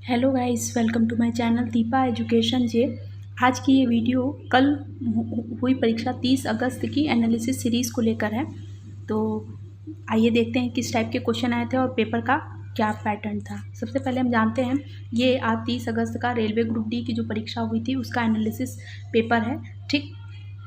Hello guys, welcome to my channel Deepa education जे। आज की ये वीडियो कल हुई परीक्षा 30 अगस्त की एनालिसिस सीरीज़ को लेकर है। तो आइए देखते हैं किस टाइप के क्वेश्चन आए थे और पेपर का क्या पैटर्न था। सबसे पहले हम जानते हैं ये आज 30 अगस्त का रेलवे ग्रुप डी की जो परीक्षा हुई थी उसका एनालिसिस पेपर है, ठीक।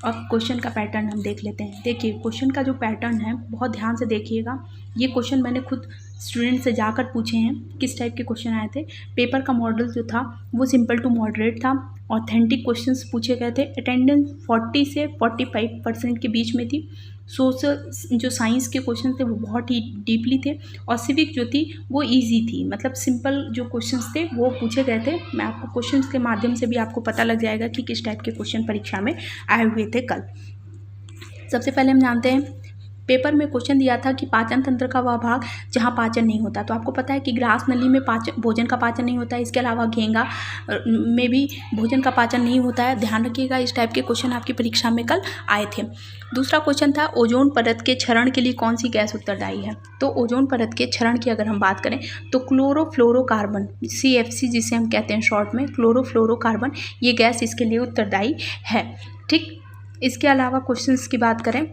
और क्वेश्चन का पैटर्न हम देख लेते हैं। देखिए क्वेश्चन का जो पैटर्न है बहुत ध्यान से देखिएगा। ये क्वेश्चन मैंने खुद स्टूडेंट से जाकर पूछे हैं किस टाइप के क्वेश्चन आए थे। पेपर का मॉडल जो था वो सिंपल टू मॉडरेट था। ऑथेंटिक क्वेश्चंस पूछे गए थे। अटेंडेंस 40 से 45% के बीच में थी। सोशल जो साइंस के क्वेश्चन थे वो बहुत ही डीपली थे और सिविक जो थी वो इजी थी, मतलब सिंपल जो क्वेश्चंस थे वो पूछे गए थे। मैं आपको क्वेश्चंस के माध्यम से भी आपको पता लग जाएगा कि किस टाइप के क्वेश्चन परीक्षा में आए हुए थे कल। सबसे पहले हम जानते हैं पेपर में क्वेश्चन दिया था कि पाचन तंत्र का वह भाग जहाँ पाचन नहीं होता। तो आपको पता है कि ग्रास नली में भोजन का पाचन नहीं होता है। इसके अलावा घेंगा में भी भोजन का पाचन नहीं होता है। ध्यान रखिएगा, इस टाइप के क्वेश्चन आपकी परीक्षा में कल आए थे। दूसरा क्वेश्चन था ओजोन परत के क्षरण के लिए कौन सी गैस उत्तरदायी है। तो ओजोन परत के क्षरण की अगर हम बात करें तो क्लोरोफ्लोरोकार्बन, CFC जिसे हम कहते हैं शॉर्ट में, क्लोरोफ्लोरोकार्बन, ये गैस इसके लिए उत्तरदायी है, ठीक। इसके अलावा क्वेश्चंस की बात करें,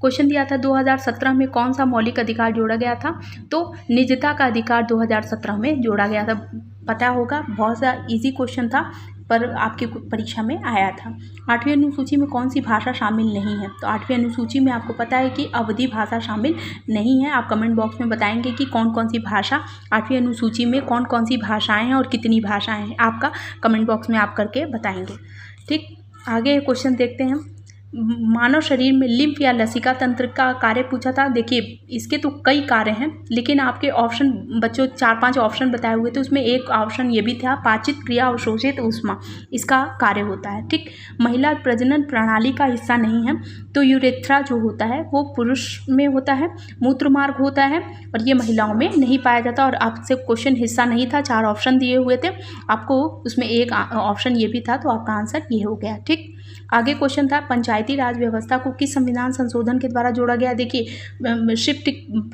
क्वेश्चन दिया था 2017 में कौन सा मौलिक अधिकार जोड़ा गया था। तो निजता का अधिकार 2017 में जोड़ा गया था। पता होगा, बहुत सा इजी क्वेश्चन था पर आपकी परीक्षा में आया था। 8वीं अनुसूची में कौन सी भाषा शामिल नहीं है। तो 8वीं अनुसूची में आपको पता है कि अवधी भाषा शामिल नहीं है। आप कमेंट बॉक्स में बताएंगे कि कौन कौन सी भाषा 8वीं अनुसूची में कौन कौन सी भाषाएं हैं और कितनी भाषाएं हैं। आपका कमेंट बॉक्स में आप करके बताएंगे, ठीक। आगे क्वेश्चन देखते हैं। मानव शरीर में लिम्फ या लसिका तंत्र का कार्य पूछा था। देखिए इसके तो कई कार्य हैं, लेकिन आपके ऑप्शन बच्चों 4-5 ऑप्शन बताए हुए थे, उसमें एक ऑप्शन ये भी था पाचित क्रिया अवशोषित ऊष्मा, इसका कार्य होता है, ठीक। महिला प्रजनन प्रणाली का हिस्सा नहीं है। तो यूरेथ्रा जो होता है वो पुरुष में होता है, मूत्र मार्ग होता है और ये महिलाओं में नहीं पाया जाता। और आपसे क्वेश्चन हिस्सा नहीं था, 4 ऑप्शन दिए हुए थे, आपको उसमें एक ऑप्शन ये भी था, तो आपका आंसर ये हो गया, ठीक। आगे क्वेश्चन था पंचायती राज व्यवस्था को किस संविधान संशोधन के द्वारा जोड़ा गया। देखिए शिफ्ट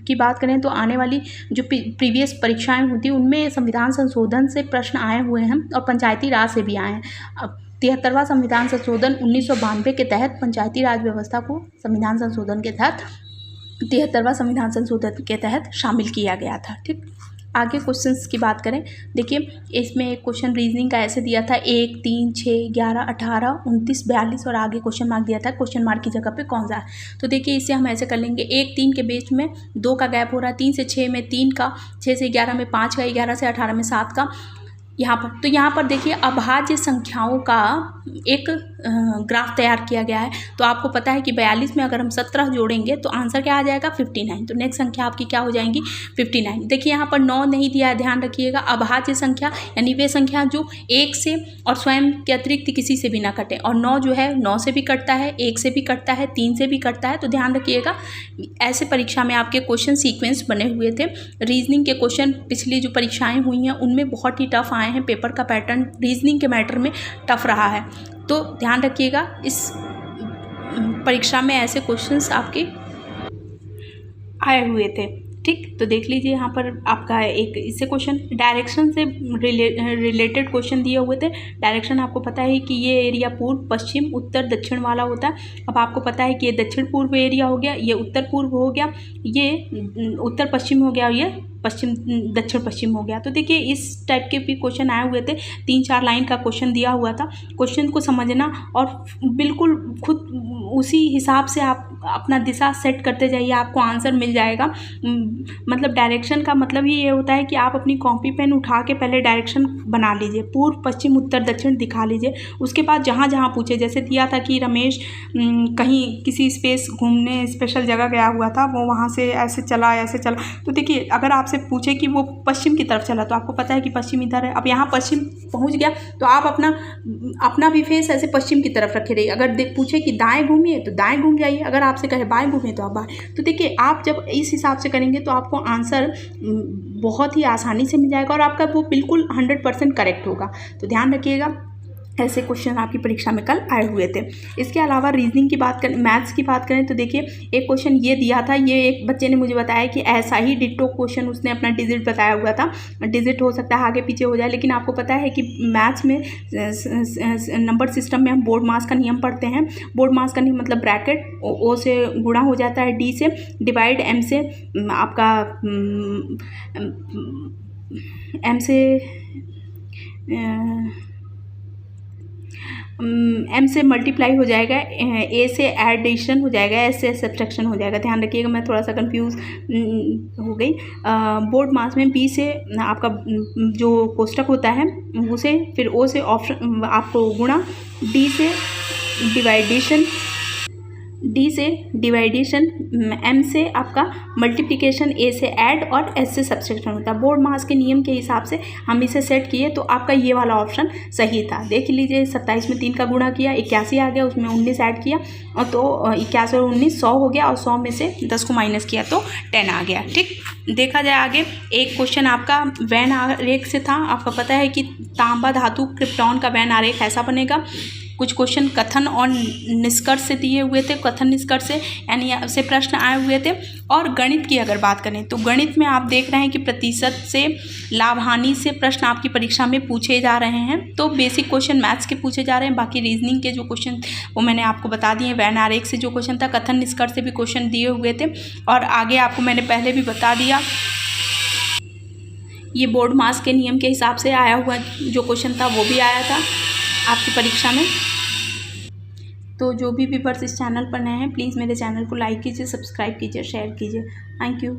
की बात करें तो आने वाली जो प्रीवियस परीक्षाएं होती उनमें संविधान संशोधन से प्रश्न आए हुए हैं और पंचायती राज से भी आए हैं। अब 73वां संविधान संशोधन 1992 के तहत पंचायती राज व्यवस्था को संविधान संशोधन के तहत 73वां संविधान संशोधन के तहत शामिल किया गया था, ठीक। आगे क्वेश्चंस की बात करें, देखिए इसमें एक क्वेश्चन रीजनिंग का ऐसे दिया था 1, 3, 6, 11, 18, 29, 42 और आगे क्वेश्चन मार्क दिया था। क्वेश्चन मार्क की जगह पे कौन सा है। तो देखिए इसे हम ऐसे कर लेंगे, 1, 3 के बीच में 2 का गैप हो रहा है, 3 से 6 में 3 का, 6 से 11 में 5 का, 11 से 18 में 7 का। यहाँ पर तो यहाँ पर देखिए अभाज्य संख्याओं का एक ग्राफ तैयार किया गया है। तो आपको पता है कि 42 में अगर हम 17 जोड़ेंगे तो आंसर क्या आ जाएगा 59। तो नेक्स्ट संख्या आपकी क्या हो जाएंगी 59। देखिए यहाँ पर 9 नहीं दिया है, ध्यान रखिएगा। अभाज्य संख्या यानी वे संख्या जो 1 से और स्वयं के अतिरिक्त किसी से भी ना कटे, और 9 जो है 9 से भी कटता है, 1 से भी कटता है, 3 से भी कटता है। तो ध्यान रखिएगा, ऐसे परीक्षा में आपके क्वेश्चन सीक्वेंस बने हुए थे। रीजनिंग के क्वेश्चन पिछली जो परीक्षाएं हुई हैं उनमें बहुत ही टफ आए हैं। पेपर का पैटर्न रीजनिंग के मैटर में टफ रहा है, तो ध्यान रखिएगा इस परीक्षा में ऐसे क्वेश्चंस आपके आए हुए थे, ठीक। तो देख लीजिए यहाँ पर आपका एक इससे क्वेश्चन डायरेक्शन से रिलेटेड क्वेश्चन दिए हुए थे। डायरेक्शन आपको पता है कि ये एरिया पूर्व, पश्चिम, उत्तर, दक्षिण वाला होता है। अब आपको पता है कि ये दक्षिण पूर्व एरिया हो गया, ये उत्तर पूर्व हो गया, ये उत्तर पश्चिम हो गया, ये पश्चिम दक्षिण पश्चिम हो गया। तो देखिए इस टाइप के भी क्वेश्चन आए हुए थे। 3-4 लाइन का क्वेश्चन दिया हुआ था। क्वेश्चन को समझना और बिल्कुल खुद उसी हिसाब से आप अपना दिशा सेट करते जाइए, आपको आंसर मिल जाएगा। मतलब डायरेक्शन का मतलब ही ये होता है कि आप अपनी कॉपी पेन उठा के पहले डायरेक्शन बना लीजिए, पूर्व, पश्चिम, उत्तर, दक्षिण दिखा लीजिए। उसके बाद जहाँ जहाँ पूछे, जैसे दिया था कि रमेश कहीं किसी स्पेस घूमने स्पेशल जगह गया हुआ था, वो वहाँ से ऐसे चला ऐसे चला। तो देखिए अगर आपसे पूछे कि वो पश्चिम की तरफ चला तो आपको पता है कि पश्चिम इधर है। अब यहाँ पश्चिम पहुँच गया तो आप अपना भी फेस ऐसे पश्चिम की तरफ रखे रहिए। अगर पूछे कि दाएँ घूमिए तो दाएँ घूम जाइए, अगर आपसे कहे बाएँ घूमिए तो आप बाएँ। तो देखिए आप जब इस हिसाब से करेंगे तो आपको आंसर बहुत ही आसानी से मिल जाएगा और आपका वो बिल्कुल 100% करेक्ट होगा। तो ध्यान रखिएगा ऐसे क्वेश्चन आपकी परीक्षा में कल आए हुए थे। इसके अलावा रीजनिंग की बात करें, मैथ्स की बात करें तो देखिए एक क्वेश्चन ये दिया था, ये एक बच्चे ने मुझे बताया कि ऐसा ही डिट्टो क्वेश्चन उसने अपना डिजिट बताया हुआ था। डिजिट हो सकता है आगे पीछे हो जाए, लेकिन आपको पता है कि मैथ्स में नंबर सिस्टम में हम बोर्ड मास का नियम पढ़ते हैं। बोर्ड मास का नियम मतलब ब्रैकेट ओ से गुणा हो जाता है डी से, डिवाइड एम से, आपका एम से एम से मल्टीप्लाई हो जाएगा, ए से एडिशन हो जाएगा, एस से सब्ट्रैक्शन हो जाएगा। ध्यान रखिएगा, मैं थोड़ा सा कंफ्यूज हो गई। बोर्ड मास में बी से आपका जो कोष्टक होता है उसे, फिर ओ से ऑप्शन आपको गुणा, डी से डिवाइडेशन, एम से आपका मल्टीप्लिकेशन, ए से ऐड और एस से सब्ट्रैक्शन होता है। बोर्ड मास के नियम के हिसाब से हम इसे सेट किए तो आपका ये वाला ऑप्शन सही था। देख लीजिए 27 में 3 का गुणा किया, 81 आ गया, उसमें 19 ऐड किया और तो 81 और 19 100 हो गया, और 100 में से 10 को माइनस किया तो 10 आ गया। ठीक, देखा जाए आगे। एक क्वेश्चन आपका वैन आरेख से था। आपको पता है कि तांबा धातु क्रिप्टॉन का वैन आरेख ऐसा बनेगा। कुछ क्वेश्चन कथन और निष्कर्ष से दिए हुए थे, कथन निष्कर्ष से यानी से प्रश्न आए हुए थे। और गणित की अगर बात करें तो गणित में आप देख रहे हैं कि प्रतिशत से, लाभ हानि से प्रश्न आपकी परीक्षा में पूछे जा रहे हैं। तो बेसिक क्वेश्चन मैथ्स के पूछे जा रहे हैं, बाकी रीजनिंग के जो क्वेश्चन वो मैंने आपको बता दिए। वैन आरेख से जो क्वेश्चन था, कथन निष्कर्ष से भी क्वेश्चन दिए हुए थे, और आगे आपको मैंने पहले भी बता दिया ये बोर्ड मास के नियम के हिसाब से आया हुआ जो क्वेश्चन था वो भी आया था आपकी परीक्षा में। तो जो भी व्यूअर्स इस चैनल पर नए हैं, प्लीज़ मेरे चैनल को लाइक कीजिए, सब्सक्राइब कीजिए, शेयर कीजिए। Thank you.